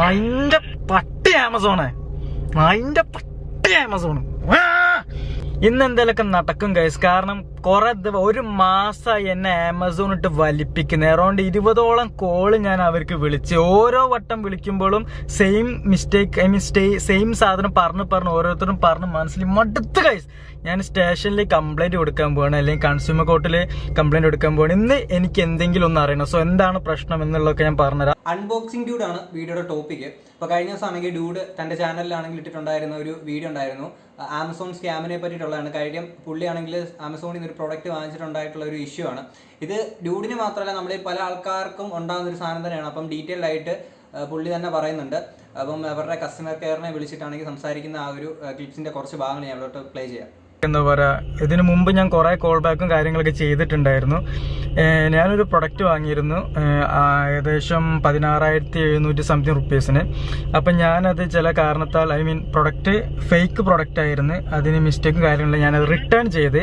അതിന്റെ പട്ടി ആമസോണേ, അതിന്റെ പട്ടി ആമസോണ്. ഇന്ന് എന്തെങ്കിലുമൊക്കെ നടക്കും ഗൈസ്. കാരണം ഒരു മാസമായി എന്നെ ആമസോൺ ഇട്ട് വലിപ്പിക്കുന്നത്. അറൗണ്ട് 20ഓളം കോള് ഞാൻ അവർക്ക് വിളിച്ച്, ഓരോ വട്ടം വിളിക്കുമ്പോഴും സെയിം മിസ്റ്റേക്ക്, സെയിം സാധനം പറഞ്ഞ് ഓരോരുത്തരും പറഞ്ഞ് മനസ്സിൽ മടുത്ത് ഗൈസ്. ഞാൻ സ്റ്റേഷനിൽ കംപ്ലൈന്റ് കൊടുക്കാൻ പോവാണ്, അല്ലെങ്കിൽ കൺസ്യൂമർ കോർട്ടിൽ കംപ്ലൈന്റ് കൊടുക്കാൻ പോവാണ്. ഇന്ന് എനിക്ക് എന്തെങ്കിലും ഒന്ന് അറിയണം. സോ എന്താണ് പ്രശ്നം എന്നുള്ളതൊക്കെ ഞാൻ പറഞ്ഞുതരാം. അൺബോക്സിംഗ് ഡ്യൂഡാണ് വീഡിയോയുടെ ടോപ്പിക്. ഇപ്പോൾ കഴിഞ്ഞ ദിവസമാണെങ്കിൽ ഡ്യൂഡ് തൻ്റെ ചാനലിലാണെങ്കിൽ ഇട്ടിട്ടുണ്ടായിരുന്ന ഒരു വീഡിയോ ഉണ്ടായിരുന്നു, ആമസോൺ സ്കാമിനെ പറ്റിയിട്ടുള്ളതാണ്. കാര്യം പുള്ളിയാണെങ്കിൽ ആമസോണിൽ നിന്ന് ഒരു പ്രോഡക്റ്റ് വാങ്ങിച്ചിട്ടുണ്ടായിട്ടുള്ള ഒരു ഇഷ്യൂ ആണ് ഇത്. ഡ്യൂഡിന് മാത്രമല്ല നമ്മളിൽ പല ആൾക്കാർക്കും ഉണ്ടാകുന്ന ഒരു സാധനം തന്നെയാണ്. അപ്പം ഡീറ്റെയിൽഡ് ആയിട്ട് പുള്ളി തന്നെ പറയുന്നുണ്ട്. അപ്പം അവരുടെ കസ്റ്റമർ കെയറിനെ വിളിച്ചിട്ടാണെങ്കിൽ സംസാരിക്കുന്ന ആ ഒരു ക്ലിപ്സിന്റെ കുറച്ച് ഭാഗങ്ങൾ ഞാൻ അവിടെ പ്ലേ ചെയ്യാം. എന്താ പറയുക, ഇതിനു മുമ്പ് ഞാൻ കുറേ കോൾ ബാക്കും കാര്യങ്ങളൊക്കെ ചെയ്തിട്ടുണ്ടായിരുന്നു. ഞാനൊരു പ്രൊഡക്റ്റ് വാങ്ങിയിരുന്നു ഏകദേശം 16,700 സംതിങ് റുപ്പീസിന്. അപ്പം ഞാനത് ചില കാരണത്താൽ പ്രൊഡക്റ്റ് ഫേക്ക് പ്രൊഡക്റ്റ് ആയിരുന്നു. അതിന് മിസ്റ്റേക്കും കാര്യങ്ങളില്ല. ഞാനത് റിട്ടേൺ ചെയ്ത്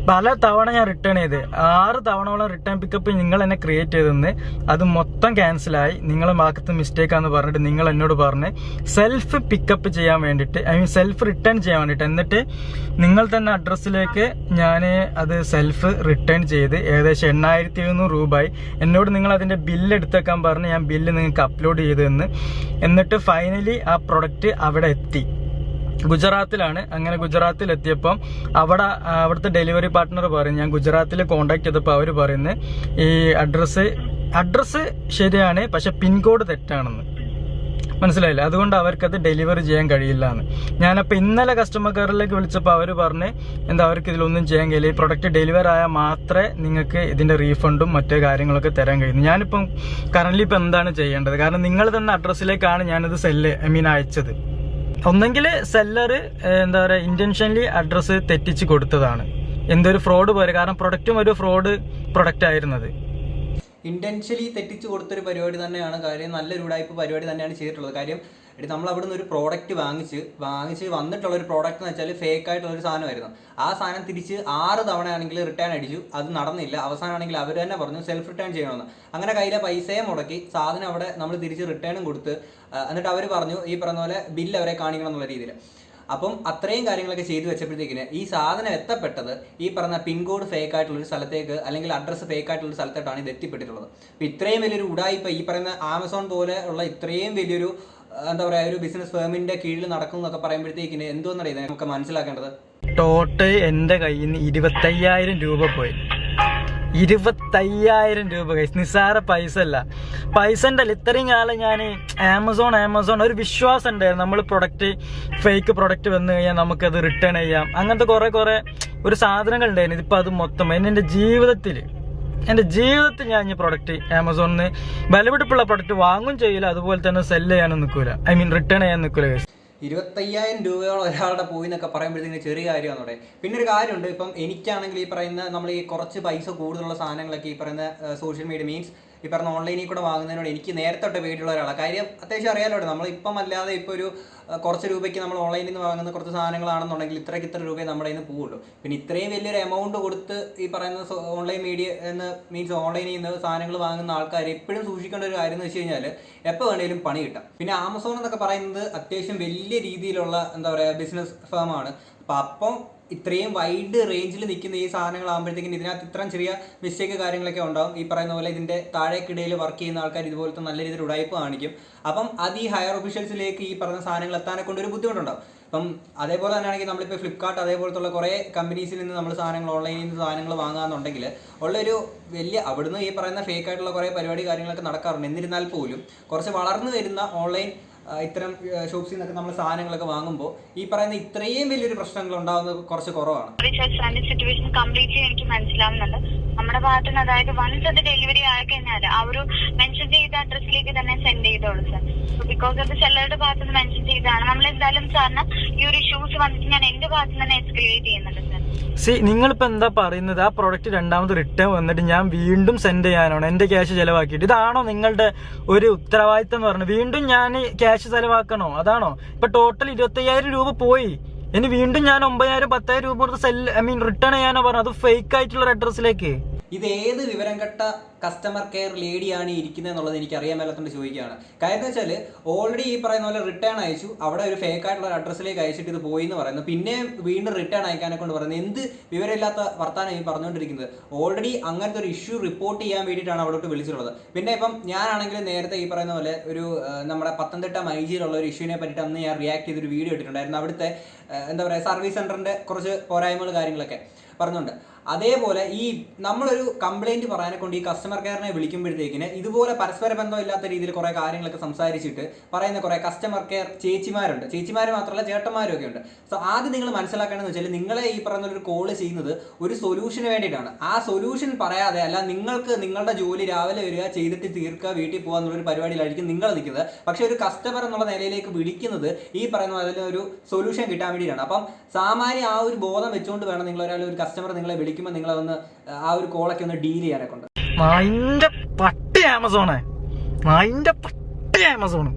പല തവണ ഞാൻ റിട്ടേൺ ചെയ്ത് 6 തവണയോളം റിട്ടേൺ പിക്കപ്പ് നിങ്ങൾ എന്നെ ക്രിയേറ്റ് ചെയ്തെന്ന്. അത് മൊത്തം ക്യാൻസലായി. നിങ്ങളെ ഭാഗത്ത് മിസ്റ്റേക്കാന്ന് പറഞ്ഞിട്ട് നിങ്ങൾ എന്നോട് പറഞ്ഞ് സെൽഫ് പിക്കപ്പ് ചെയ്യാൻ വേണ്ടിയിട്ട്, സെൽഫ് റിട്ടേൺ ചെയ്യാൻ വേണ്ടിയിട്ട്, എന്നിട്ട് നിങ്ങൾ തന്നെ അഡ്രസ്സിലേക്ക് ഞാൻ അത് സെൽഫ് റിട്ടേൺ ചെയ്ത് ഏകദേശം 8,700 രൂപയായി. എന്നോട് നിങ്ങൾ അതിൻ്റെ ബില്ല് എടുത്തേക്കാൻ പറഞ്ഞ് ഞാൻ ബില്ല് നിങ്ങൾക്ക് അപ്ലോഡ് ചെയ്തെന്ന്. എന്നിട്ട് ഫൈനലി ആ പ്രൊഡക്റ്റ് അവിടെ എത്തി. ഗുജറാത്തിലാണ്. അങ്ങനെ ഗുജറാത്തിൽ എത്തിയപ്പം അവിടുത്തെ ഡെലിവറി പാർട്ട്ണർ പറയും, ഞാൻ ഗുജറാത്തിൽ കോണ്ടാക്ട് ചെയ്തപ്പോൾ അവർ പറയുന്നത് ഈ അഡ്രസ്സ് ശരിയാണ്, പക്ഷെ പിൻകോഡ് തെറ്റാണെന്ന്. മനസ്സിലായില്ല. അതുകൊണ്ട് അവർക്കത് ഡെലിവറി ചെയ്യാൻ കഴിയില്ല എന്ന്. ഞാനപ്പോൾ ഇന്നലെ കസ്റ്റമർ കെയറിലേക്ക് വിളിച്ചപ്പോൾ അവർ പറഞ്ഞ് അവർക്ക് ഇതിലൊന്നും ചെയ്യാൻ കഴിയില്ല, ഈ പ്രൊഡക്റ്റ് ഡെലിവർ ആയാൽ മാത്രമേ നിങ്ങൾക്ക് ഇതിന്റെ റീഫണ്ടും മറ്റു കാര്യങ്ങളൊക്കെ തരാൻ കഴിയുന്നു. ഞാനിപ്പം കറന്റ് ഇപ്പം എന്താണ് ചെയ്യേണ്ടത്? കാരണം നിങ്ങൾ തന്ന അഡ്രസ്സിലേക്കാണ് ഞാനിത് അയച്ചത്. ഒന്നെങ്കിൽ സെല്ലർ ഇന്റൻഷനലി അഡ്രസ്സ് തെറ്റിച്ച് കൊടുത്തതാണ്, എന്തൊരു ഫ്രോഡ് പോലെ. കാരണം പ്രൊഡക്റ്റും ഒരു ഫ്രോഡ് പ്രൊഡക്റ്റ് ആയിരുന്നത്. ഇന്റൻഷ്യലി തെറ്റിച്ച് കൊടുത്തൊരു പരിപാടി തന്നെയാണ്. കാര്യം നല്ലൊരു ഉടായ്പ പരിപാടി തന്നെയാണ് ചെയ്തിട്ടുള്ളത്. കാര്യം നമ്മൾ അവിടെ നിന്ന് ഒരു പ്രോഡക്റ്റ് വാങ്ങിച്ച് വന്നിട്ടുള്ള ഒരു പ്രോഡക്റ്റ് എന്ന് വെച്ചാൽ ഫേക്ക് ആയിട്ടുള്ള ഒരു സാധനമായിരുന്നു. ആ സാധനം തിരിച്ച് 6 തവണ ആണെങ്കിൽ റിട്ടേൺ അടിച്ചു. അത് നടന്നില്ല. അവസാനമാണെങ്കിൽ അവർ തന്നെ പറഞ്ഞു സെൽഫ് റിട്ടേൺ ചെയ്യണമെന്ന്. അങ്ങനെ കയ്യിലെ പൈസയെ മുടക്കി സാധനം അവിടെ നമ്മൾ തിരിച്ച് റിട്ടേണും കൊടുത്ത്, എന്നിട്ട് അവർ പറഞ്ഞു ഈ പറഞ്ഞ പോലെ ബില്ല് അവരെ കാണിക്കണം എന്നുള്ള രീതിയിൽ. അപ്പം അത്രയും കാര്യങ്ങളൊക്കെ ചെയ്തു വെച്ചപ്പോഴത്തേക്കിന് ഈ സാധനം എത്തപ്പെട്ടത് ഈ പറഞ്ഞ പിൻകോഡ് ഫേക്ക് ആയിട്ടുള്ളൊരു സ്ഥലത്തേക്ക്, അല്ലെങ്കിൽ അഡ്രസ്സ് ഫേക്ക് ആയിട്ടുള്ള സ്ഥലത്തോട്ടാണ് ഇത് എത്തിപ്പെട്ടിട്ടുള്ളത്. അപ്പം ഇത്രയും വലിയൊരു ഉടായിപ്പ് ഈ പറയുന്ന ആമസോൺ പോലെ ഉള്ള ഇത്രയും വലിയൊരു എന്താ പറയുക ഒരു ബിസിനസ് ഫേമിന്റെ കീഴിൽ നടക്കും എന്നൊക്കെ പറയുമ്പോഴത്തേക്കിന് എന്തോന്നറിയാം നമുക്ക് മനസ്സിലാക്കേണ്ടത്. ടോട്ടൽ എൻ്റെ കയ്യിൽ നിന്ന് 25,000 രൂപ പോയി. 25,000 രൂപ കൈസ്, നിസ്സാര പൈസ അല്ല. പൈസൻ്റെ ഇത്രയും കാലം ഞാൻ ആമസോൺ ഒരു വിശ്വാസം ഉണ്ടായിരുന്നു. നമ്മൾ ഫേക്ക് പ്രൊഡക്റ്റ് വന്നു കഴിഞ്ഞാൽ നമുക്കത് റിട്ടേൺ ചെയ്യാം, അങ്ങനത്തെ കുറെ ഒരു സാധനങ്ങൾ ഉണ്ടായിരുന്നു. ഇതിപ്പോൾ അത് മൊത്തം എൻ്റെ ജീവിതത്തിൽ ഞാൻ ഈ പ്രൊഡക്റ്റ് ആമസോണിൽ നിന്ന് വിലപിടിപ്പുള്ള പ്രൊഡക്റ്റ് വാങ്ങും ചെയ്യില്ല, അതുപോലെ തന്നെ സെല്ല് ചെയ്യാനും നിൽക്കില്ല, റിട്ടേൺ ചെയ്യാൻ നിൽക്കില്ല. 25,000 രൂപയോളം ഒരാളുടെ പോയി എന്നൊക്കെ പറയുമ്പോഴത്തേക്ക് ചെറിയ കാര്യമാണ് അവിടെ. പിന്നെ ഒരു കാര്യമുണ്ട്, ഇപ്പം എനിക്കാണെങ്കിൽ ഈ പറയുന്ന നമ്മൾ ഈ കുറച്ച് പൈസ കൂടുതലുള്ള സാധനങ്ങളൊക്കെ ഈ പറയുന്ന സോഷ്യൽ മീഡിയ മീൻസ് ഈ പറഞ്ഞ ഓൺലൈനിൽ കൂടെ വാങ്ങുന്നതിനോട് എനിക്ക് നേരത്തെ പേടിയുള്ള ഒരാളാണ്. കാര്യം അത്യാവശ്യം അറിയാലോ, നമ്മളിപ്പം അല്ലാതെ ഇപ്പോൾ ഒരു കുറച്ച് രൂപയ്ക്ക് നമ്മൾ ഓൺലൈനിൽ നിന്ന് വാങ്ങുന്ന കുറച്ച് സാധനങ്ങളാണെന്നുണ്ടെങ്കിൽ ഇത്ര രൂപയെ നമ്മുടെ കയ്യിൽ നിന്ന് പോവുള്ളൂ. പിന്നെ ഇത്രയും വലിയൊരു എമൗണ്ട് കൊടുത്ത് ഈ പറയുന്ന ഓൺലൈൻ മീഡിയ മീൻസ് ഓൺലൈനിൽ നിന്ന് സാധനങ്ങൾ വാങ്ങുന്ന ആൾക്കാർ എപ്പോഴും സൂക്ഷിക്കേണ്ട ഒരു കാര്യം എന്ന് വെച്ച് കഴിഞ്ഞാൽ എപ്പോൾ വേണേലും പണി കിട്ടാം. പിന്നെ ആമസോൺ എന്നൊക്കെ പറയുന്നത് അത്യാവശ്യം വലിയ രീതിയിലുള്ള എന്താ പറയുക ബിസിനസ് ഫേമാണ്. അപ്പം ഇത്രയും വൈഡ് റേഞ്ചിൽ നിൽക്കുന്ന ഈ സാധനങ്ങളാകുമ്പോഴത്തേക്കും ഇതിനകത്ത് ഇത്രയും ചെറിയ മിസ്റ്റേക്ക് കാര്യങ്ങളൊക്കെ ഉണ്ടാകും. ഈ പറയുന്ന പോലെ ഇതിൻ്റെ താഴേക്കിടയിൽ വർക്ക് ചെയ്യുന്ന ആൾക്കാർ ഇതുപോലത്തെ നല്ല രീതിയിൽ ഉടായ്പ കാണിക്കും. അപ്പം അത് ഈ ഹയർ ഒഫീഷ്യൽസിലേക്ക് ഈ പറഞ്ഞ സാധനങ്ങൾ എത്താനെ കൊണ്ടൊരു ബുദ്ധിമുട്ടുണ്ടാവും. അപ്പം അതേപോലെ തന്നെയാണെങ്കിൽ നമ്മളിപ്പോൾ ഫ്ലിപ്കാർട്ട് അതേപോലത്തുള്ള കുറേ കമ്പനീസിൽ നിന്ന് നമ്മൾ സാധനങ്ങൾ ഓൺലൈനിൽ നിന്ന് സാധനങ്ങൾ വാങ്ങുകയെന്നുണ്ടെങ്കിൽ ഉള്ളൊരു വലിയ അവിടുന്ന് ഈ പറയുന്ന ഫേക്ക് ആയിട്ടുള്ള കുറേ പരിപാടി കാര്യങ്ങളൊക്കെ നടക്കാറുണ്ട്. എന്നിരുന്നാൽ പോലും കുറച്ച് വളർന്നു വരുന്ന ഓൺലൈൻ ഇത്തരം ഷോപ്സിൽ നിന്നൊക്കെ നമ്മൾ സാധനങ്ങളൊക്കെ വാങ്ങുമ്പോൾ ഈ പറയുന്ന ഇത്രയും വലിയൊരു പ്രശ്നങ്ങൾ ഉണ്ടാകുന്നത് കുറച്ച് കുറവാണ്. സിറ്റുവേഷൻ കംപ്ലീറ്റ്ലി എനിക്ക് മനസ്സിലാവുന്നുണ്ട്. നമ്മുടെ ഭാഗത്തു നിന്ന് അതായത് വൺസ് അത് ഡെലിവറി ആയിക്കഴിഞ്ഞാൽ ആ ഒരു മെൻഷൻ ചെയ്ത അഡ്രസ്സിലേക്ക് തന്നെ സെൻഡ് ചെയ്തോളൂ സാർ. ബിക്കോസ് അത് സെല്ലറുടെ ഭാഗത്ത് നിന്ന് മെൻഷൻ ചെയ്താണ്. നമ്മൾ എന്തായാലും സാറിന് ഈ ഒരു ഇഷ്യൂസ് വന്നിട്ട് ഞാൻ എന്റെ ഭാഗത്ത് നിന്ന് എസ്കലേറ്റ് ചെയ്യുന്നുണ്ട് സാർ. നിങ്ങളിപ്പോൾ എന്താ പറയുന്നത്? ആ പ്രോഡക്റ്റ് രണ്ടാമത് റിട്ടേൺ വന്നിട്ട് ഞാൻ വീണ്ടും സെൻഡ് ചെയ്യാനാണോ എൻ്റെ ക്യാഷ് ചെലവാക്കിയിട്ട്? ഇതാണോ നിങ്ങളുടെ ഒരു ഉത്തരവാദിത്തം എന്ന് പറഞ്ഞത്? വീണ്ടും ഞാൻ ക്യാഷ് ചെലവാക്കണോ? അതാണോ? ഇപ്പൊ ടോട്ടൽ 25,000 രൂപ പോയി. ഇനി വീണ്ടും ഞാൻ 9,000 10,000 രൂപ കൊടുത്ത് റിട്ടേൺ ചെയ്യാനോ പറഞ്ഞു? അത് ഫേക്ക് ആയിട്ടുള്ള അഡ്രസ്സിലേക്ക്. ഇത് ഏത് വിവരം കെട്ട കസ്റ്റമർ കെയർ ലേഡിയാണ് ഈ ഇരിക്കുന്നത് എന്നുള്ളത് എനിക്ക് അറിയാൻ മേലത്തോണ്ട് ചോദിക്കുകയാണ്. കാര്യം എന്ന് വെച്ചാൽ ഓൾറെഡി ഈ പറയുന്ന പോലെ റിട്ടേൺ അയച്ചു, അവിടെ ഒരു ഫേക്ക് ആയിട്ടുള്ള ഒരു അഡ്രസ്സിലേക്ക് അയച്ചിട്ട് ഇത് പോയി എന്ന് പറയുന്നു. പിന്നെ വീണ്ടും റിട്ടേൺ അയക്കാനെ കൊണ്ട് പറയുന്നത് എന്ത് വിവരമില്ലാത്ത വർത്താനം ഈ പറഞ്ഞുകൊണ്ടിരിക്കുന്നത്. ഓൾറെഡി അങ്ങനത്തെ ഒരു ഇഷ്യൂ റിപ്പോർട്ട് ചെയ്യാൻ വേണ്ടിയിട്ടാണ് അവിടോട്ട് വിളിച്ചിട്ടുള്ളത്. പിന്നെ ഇപ്പം ഞാനാണെങ്കിൽ നേരത്തെ ഈ പറയുന്ന പോലെ ഒരു നമ്മുടെ പത്തനംതിട്ട മൈജിയിലുള്ള ഒരു ഇഷ്യൂവിനെ പറ്റിയിട്ട് അന്ന് ഞാൻ റിയാക്ട് ചെയ്തൊരു വീഡിയോ ഇട്ടിട്ടുണ്ടായിരുന്നു. അവിടുത്തെ എന്താ പറയുക സർവീസ് സെന്ററിന്റെ കുറച്ച് പോരായ്മകൾ കാര്യങ്ങളൊക്കെ പറഞ്ഞുണ്ട്. അതേപോലെ ഈ നമ്മളൊരു കംപ്ലൈന്റ് പറയാനെ കൊണ്ട് ഈ കസ്റ്റമർ കെയറിനെ വിളിക്കുമ്പോഴത്തേക്കിന് ഇതുപോലെ പരസ്പര ബന്ധമില്ലാത്ത രീതിയിൽ കുറെ കാര്യങ്ങളൊക്കെ സംസാരിച്ചിട്ട് പറയുന്ന കുറെ കസ്റ്റമർ കെയർ ചേച്ചിമാരുണ്ട്. ചേച്ചിമാർ മാത്രമല്ല ചേട്ടന്മാരും ഒക്കെ ഉണ്ട്. സോ ആദ്യം നിങ്ങൾ മനസ്സിലാക്കേണ്ടതെന്ന് വെച്ചാൽ നിങ്ങളെ ഈ പറയുന്ന ഒരു കോള് ചെയ്യുന്നത് ഒരു സൊല്യൂഷന് വേണ്ടിയിട്ടാണ്. ആ സൊല്യൂഷൻ പറയാതെ അല്ല നിങ്ങൾക്ക് നിങ്ങളുടെ ജോലി രാവിലെ വരിക, ചെയ്തിട്ട് തീർക്കുക, വീട്ടിൽ പോകുക എന്നുള്ളൊരു പരിപാടിയിലായിരിക്കും നിങ്ങൾ നിൽക്കുന്നത്. പക്ഷെ ഒരു കസ്റ്റമർ എന്നുള്ള നിലയിലേക്ക് വിളിക്കുന്നത് ഈ പറയുന്ന അതിലൊരു സൊല്യൂഷൻ കിട്ടാൻ വേണ്ടിയിട്ടാണ്. അപ്പം സാമാന്യ ആ ഒരു ബോധം വെച്ചുകൊണ്ട് വേണം നിങ്ങൾ ഒരാൾ ഒരു കസ്റ്റമർ നിങ്ങളെ വിളിക്കുമ്പോൾ നിങ്ങളൊന്ന് ആ ഒരു കോളൊക്കെ ഒന്ന് ഡീൽ ചെയ്യാനൊക്കെ ഉണ്ട്. അതിന്റെ പട്ടി ആമസോണേ, അതിന്റെ പട്ടി ആമസോണ്.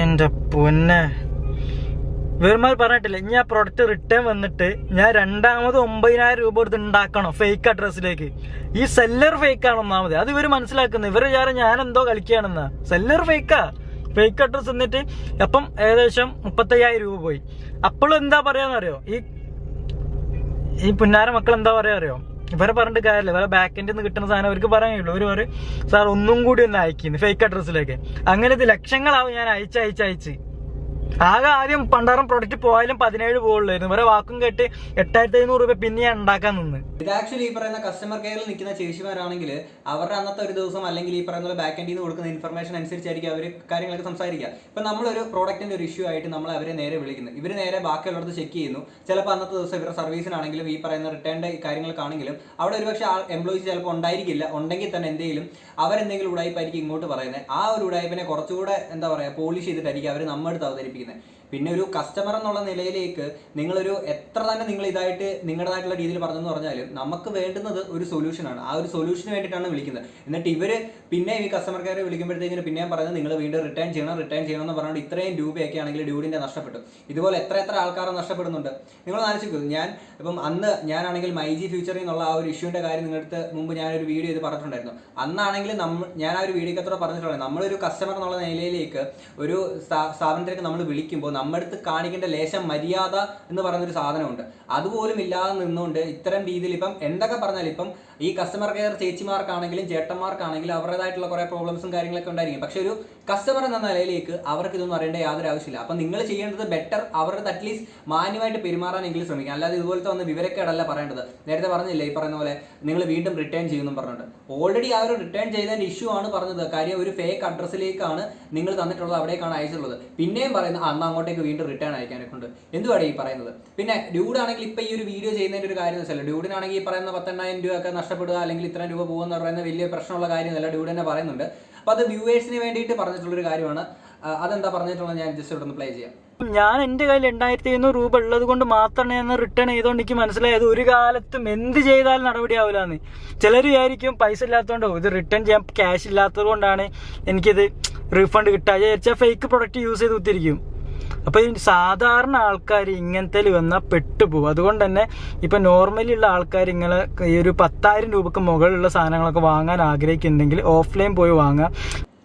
എന്റെ പൊന്നെ, ഇവന്മാർ പറഞ്ഞിട്ടില്ല ഇനി ആ പ്രൊഡക്റ്റ് റിട്ടേൺ വന്നിട്ട് ഞാൻ രണ്ടാമത് 9,000 രൂപ കൊടുത്ത് ഉണ്ടാക്കണം ഫേക്ക് അഡ്രസ്സിലേക്ക്. ഈ സെല്ലർ ഫേക്ക് ആണ് ഒന്നാമത്. അത് ഇവര് മനസ്സിലാക്കുന്നത്. ഇവര് വിചാരം ഞാൻ എന്തോ കളിക്കുകയാണെന്നാ. സെല്ലർ ഫേക്കാ. ഫേക്ക് അഡ്രസ് എന്നിട്ട് അപ്പം ഏകദേശം 35,000 രൂപ പോയി. അപ്പോഴും എന്താ പറയാന്നറിയോ, ഈ പുന്നാര മക്കൾ എന്താ പറയാ അറിയോ, ഇവരെ പറഞ്ഞിട്ട് കാര്യമില്ല. ഇവരെ ബാക്ക് എൻഡിൽ നിന്ന് കിട്ടുന്ന സാധനം അവർക്ക് പറയാൻ കഴിയുള്ളൂ. ഒരു സാർ ഒന്നും കൂടി ഒന്ന് അയക്കുന്നു ഫേക്ക് അഡ്രസ്സിലേക്ക്. അങ്ങനെ ഇത് ലക്ഷങ്ങളാവും ഞാൻ അയച്ച് ആകെ ആദ്യം പണ്ടാറും പ്രൊഡക്റ്റ് പോയാലും 17 പോകുള്ളായിരുന്നു. ഇവരെ വാക്കും കേട്ട് 8,500 രൂപ പിന്നെ ഞാൻ ഉണ്ടാക്കാൻ നിന്ന്. ഇത് ആക്ച്വലി ഈ പറയുന്ന കസ്റ്റമർ കെയറിൽ നിൽക്കുന്ന ചേച്ചിമാരാണെങ്കിൽ അവരുടെ അന്നത്തെ ഒരു ദിവസം അല്ലെങ്കിൽ ഈ പറയുന്ന ബാക്ക് എൻഡിൽ നിന്ന് കൊടുക്കുന്ന ഇൻഫർമേഷൻ അനുസരിച്ചായിരിക്കും അവർ കാര്യങ്ങളൊക്കെ സംസാരിക്കുക. ഇപ്പം നമ്മളൊരു പ്രോഡക്റ്റിന്റെ ഒരു ഇഷ്യൂ ആയിട്ട് നമ്മൾ അവരെ നേരെ വിളിക്കുന്നത്. ഇവർ നേരെ ബാക്കിയുള്ളവർക്ക് ചെക്ക് ചെയ്യുന്നു. ചിലപ്പോൾ അന്നത്തെ ദിവസം ഇവരുടെ സർവീസിനാണെങ്കിലും ഈ പറയുന്ന റിട്ടേണിന്റെ കാര്യങ്ങൾക്കാണെങ്കിലും അവിടെ ഒരുപക്ഷെ എംപ്ലോയീസ് ചിലപ്പോൾ ഉണ്ടായിരിക്കില്ല. ഉണ്ടെങ്കിൽ തന്നെ എന്തെങ്കിലും അവരെന്തെങ്കിലും ഉടായ്പായിരിക്കും ഇങ്ങോട്ട് പറയുന്നത്. ആ ഒരു ഉടായ്പിനെ കുറച്ചുകൂടെ എന്താ പറയുക പോളിഷ് ചെയ്തിട്ടായിരിക്കും അവർ നമ്മുടെ അടുത്ത് അവതരിപ്പിക്കുന്നത്. പിന്നെ ഒരു കസ്റ്റമർ എന്നുള്ള നിലയിലേക്ക് നിങ്ങളൊരു എത്ര തന്നെ നിങ്ങൾ ഇതായിട്ട് നിങ്ങളുടേതായിട്ടുള്ള രീതിയിൽ പറഞ്ഞെന്ന് പറഞ്ഞാലും നമുക്ക് വേണ്ടുന്നത് ഒരു സൊല്യൂഷനാണ്. ആ ഒരു സൊല്യൂഷന് വേണ്ടിയിട്ടാണ് വിളിക്കുന്നത്. എന്നിട്ട് ഇവര് പിന്നെ ഈ കസ്റ്റമർ കെയർ വിളിക്കുമ്പോഴത്തേക്കിന് പിന്നെയും പറയുന്നത് നിങ്ങൾ വീണ്ടും റിട്ടേൺ ചെയ്യണം എന്ന് പറഞ്ഞുകൊണ്ട് ഇത്രയും രൂപയൊക്കെ ആണെങ്കിൽ ഡ്യൂഡിന്റെ നഷ്ടപ്പെട്ടു. ഇതുപോലെ എത്ര ആൾക്കാർ നഷ്ടപ്പെടുന്നുണ്ട് നിങ്ങൾ ആലോചിക്കും. ഞാൻ ഇപ്പം അന്ന് ഞാനാണെങ്കിൽ മൈജി ഫ്യൂച്ചറിൽ നിന്നുള്ള ആ ഒരു ഇഷ്യൂന്റെ കാര്യം നിങ്ങളുടെ മുമ്പ് ഞാനൊരു വീഡിയോ ചെയ്ത് പറഞ്ഞിട്ടുണ്ടായിരുന്നു. അന്നാണെങ്കിൽ ഞാൻ ആ ഒരു വീഡിയോക്കത്തോടെ പറഞ്ഞിട്ടുള്ളത് നമ്മളൊരു കസ്റ്റമർ എന്നുള്ള നിലയിലേക്ക് ഒരു സ്ഥാപനത്തിലേക്ക് നമ്മൾ വിളിക്കുമ്പോൾ നമ്മുടെ അടുത്ത് കാണിക്കേണ്ട ലേശം മര്യാദ എന്ന് പറയുന്നൊരു സാധനമുണ്ട്. അതുപോലും ഇല്ലാതെ നിന്നുകൊണ്ട് ഇത്തരം രീതിയിൽ ഇപ്പം എന്തൊക്കെ പറഞ്ഞാലും ഇപ്പം ഈ കസ്റ്റമർ കെയർ ചേച്ചിമാർക്കാണെങ്കിലും ചേട്ടന്മാർക്കാണെങ്കിലും അവരുടേതായിട്ടുള്ള കുറെ പ്രോബ്ലംസും കാര്യങ്ങളൊക്കെ ഉണ്ടായിരിക്കും. പക്ഷെ ഒരു കസ്റ്റമർ എന്ന നിലയിലേക്ക് അവർക്ക് ഇതൊന്നും അറിയേണ്ട യാതൊരു ആവശ്യമില്ല. അപ്പം നിങ്ങൾ ചെയ്യേണ്ടത് ബെറ്റർ അവരുടെ അറ്റ്ലീസ്റ്റ് മാന്യമായിട്ട് പെരുമാറാനെങ്കിലും ശ്രമിക്കുക. അല്ലാതെ ഇതുപോലത്തെ വന്ന് വിവരക്കേടല്ല പറയേണ്ടത്. നേരത്തെ പറഞ്ഞില്ലേ ഈ പറയുന്ന പോലെ നിങ്ങൾ വീണ്ടും റിട്ടേൺ ചെയ്യുമെന്നും പറഞ്ഞിട്ട് ഓൾറെഡി ആ ഒരു റിട്ടേൺ ചെയ്തതിന്റെ ഇഷ്യൂ ആണ് പറഞ്ഞത്. കാര്യം ഒരു ഫേക്ക് അഡ്രസ്സിലേക്കാണ് നിങ്ങൾ തന്നിട്ടുള്ളത്, അവിടേക്കാണ് അയച്ചിട്ടുള്ളത്. പിന്നെയും പറയുന്നത് അന്ന് അങ്ങോട്ടേക്ക് വീണ്ടും റിട്ടേൺ അയക്കാനൊക്കെ ഉണ്ട്. എന്തുവാണ് ഈ പറയുന്നത്? പിന്നെ ഡ്യൂഡാണെങ്കിൽ ഇപ്പൊ ഈ ഒരു വീഡിയോ ചെയ്യുന്നതിന്റെ ഒരു കാര്യം വെച്ചാൽ ഡ്യൂഡിനാണെങ്കിൽ ഈ പറയുന്ന 10,000 രൂപ ഒക്കെ നഷ്ടപ്പെടുക അല്ലെങ്കിൽ ഇത്രയും രൂപ പോകുമെന്ന് പറയുന്ന വലിയ പ്രശ്നമുള്ള കാര്യമല്ല. ഡ്യൂഡ് തന്നെ പറയുന്നുണ്ട്. അപ്പൊ അത് വ്യൂവേഴ്സിന് വേണ്ടിയിട്ട് പറഞ്ഞിട്ടുള്ളൊരു കാര്യമാണ്. അതെന്താ പറഞ്ഞിട്ടുള്ളത് ഞാൻ ജസ്റ്റ് ഇവിടെ ഒന്ന് പ്ലേ ചെയ്യാം. ഞാൻ എന്റെ കയ്യിൽ 2,500 രൂപ ഉള്ളത് കൊണ്ട് മാത്രമാണ് ഞാൻ റിട്ടേൺ ചെയ്തോണ്ട് എനിക്ക് മനസ്സിലായത് ഒരു കാലത്തും എന്ത് ചെയ്താലും നടപടിയാവില്ലാന്ന്. ചിലർ വിചാരിക്കും പൈസ ഇല്ലാത്തതുകൊണ്ടോ ഇത് റിട്ടേൺ ചെയ്യാൻ ക്യാഷ് ഇല്ലാത്തത് കൊണ്ടാണ് എനിക്കിത് റീഫണ്ട് കിട്ടാതെ വിചാരിച്ചാൽ ഫേക്ക് പ്രൊഡക്റ്റ് യൂസ് ചെയ്ത് കുത്തിരിക്കും. അപ്പൊ ഈ സാധാരണ ആൾക്കാർ ഇങ്ങനത്തെ വന്നാൽ പെട്ടുപോകും. അതുകൊണ്ട് തന്നെ ഇപ്പൊ നോർമലി ഉള്ള ആൾക്കാർ ഇങ്ങനെ ഈ ഒരു 10,000 രൂപക്ക് മുകളിലുള്ള സാധനങ്ങളൊക്കെ വാങ്ങാൻ ആഗ്രഹിക്കുന്നുണ്ടെങ്കിൽ ഓഫ്ലൈൻ പോയി വാങ്ങാം.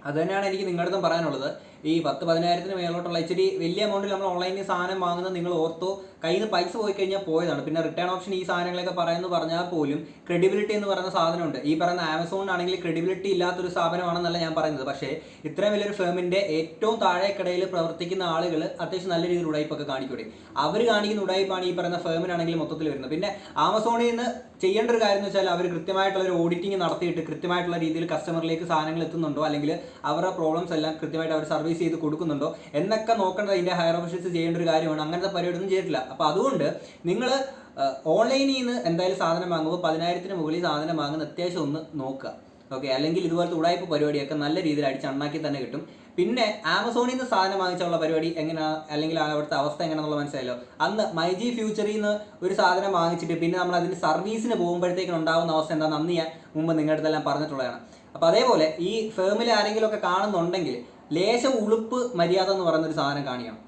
അത് തന്നെയാണ് എനിക്ക് നിങ്ങളുടെ അടുത്തും പറയാനുള്ളത്. ഈ 10,000-10,000 മേലോട്ടുള്ള ഇച്ചിരി വലിയ എമൗണ്ടിൽ നമ്മൾ ഓൺലൈനിൽ സാധനം വാങ്ങുന്നത് നിങ്ങൾ ഓർത്തോ, കയ്യിൽ നിന്ന് പൈസ പോയി കഴിഞ്ഞാൽ പോയതാണ്. പിന്നെ റിട്ടേൺ ഓപ്ഷൻ ഈ സാധനങ്ങളൊക്കെ പറഞ്ഞാൽ പോലും ക്രെഡിബിലിറ്റി എന്ന് പറയുന്ന സാധനമുണ്ട്. ഈ പറയുന്ന ആമസോണിനാണെങ്കിൽ ക്രെഡിബിലിറ്റി ഇല്ലാത്തൊരു സ്ഥാപനമാണെന്നല്ല ഞാൻ പറയുന്നത്. പക്ഷേ ഇത്രയും വലിയൊരു ഫേമിന്റെ ഏറ്റവും താഴെക്കിടയിൽ പ്രവർത്തിക്കുന്ന ആളുകൾ അത്യാവശ്യം നല്ല രീതിയിൽ ഉടായ്പൊക്കെ കാണിക്കൂടെ. അവർ കാണിക്കുന്ന ഉടായ്പാണ് ഈ പറയുന്ന ഫേമിനാണെങ്കിൽ മൊത്തത്തിൽ വരുന്നത്. പിന്നെ ആമസോണിൽ നിന്ന് ചെയ്യേണ്ട ഒരു കാര്യം എന്ന് വെച്ചാൽ അവർ കൃത്യമായിട്ടുള്ള ഒരു ഓഡിറ്റിംഗ് നടത്തിയിട്ട് കൃത്യമായിട്ടുള്ള രീതിയിൽ കസ്റ്റമറിലേക്ക് സാധനങ്ങൾ എത്തുന്നുണ്ടോ അല്ലെങ്കിൽ അവരുടെ പ്രോബ്ലംസ് എല്ലാം കൃത്യമായിട്ട് അവർ സർവീസ് ചെയ്ത് കൊടുക്കുന്നുണ്ടോ എന്നൊക്കെ നോക്കേണ്ടത് അതിന്റെ ഹയർ ഓഫീസേഴ്സ് ചെയ്യേണ്ട ഒരു കാര്യമാണ്. അങ്ങനത്തെ പരിപാടിയൊന്നും ചെയ്തിട്ടില്ല. അപ്പൊ അതുകൊണ്ട് നിങ്ങൾ ഓൺലൈനിൽ നിന്ന് എന്തായാലും സാധനം വാങ്ങുമ്പോൾ 10,000-ന് മുകളിൽ സാധനം വാങ്ങുന്ന അത്യാവശ്യം ഒന്ന് നോക്കുക. ഓക്കെ, അല്ലെങ്കിൽ ഇതുപോലത്തെ ഉടായ്പ പരിപാടിയൊക്കെ നല്ല രീതിയിൽ അടിച്ചണ്ണാക്കി തന്നെ കിട്ടും. പിന്നെ ആമസോണിൽ നിന്ന് സാധനം വാങ്ങിച്ചുള്ള പരിപാടി എങ്ങനെയാണ് അല്ലെങ്കിൽ അവിടുത്തെ അവസ്ഥ എങ്ങനെയാണെന്നുള്ള മനസ്സിലായല്ലോ. അന്ന് മൈജി ഫ്യൂച്ചറിൽ നിന്ന് ഒരു സാധനം വാങ്ങിച്ചിട്ട് പിന്നെ നമ്മൾ അതിന് സർവീസിന് പോകുമ്പോഴത്തേക്കും ഉണ്ടാകുന്ന അവസ്ഥ എന്താണെന്ന് അന്ന് ഞാൻ മുമ്പ് നിങ്ങളുടെ അടുത്തെല്ലാം പറഞ്ഞിട്ടുള്ളതാണ്. അപ്പോൾ അതേപോലെ ഈ ഫേമിൽ ആരെങ്കിലും ഒക്കെ കാണുന്നുണ്ടെങ്കിൽ ലേശം ഉളുപ്പ് മര്യാദ എന്ന് പറയുന്നൊരു സാധനം കാണിക്കണം.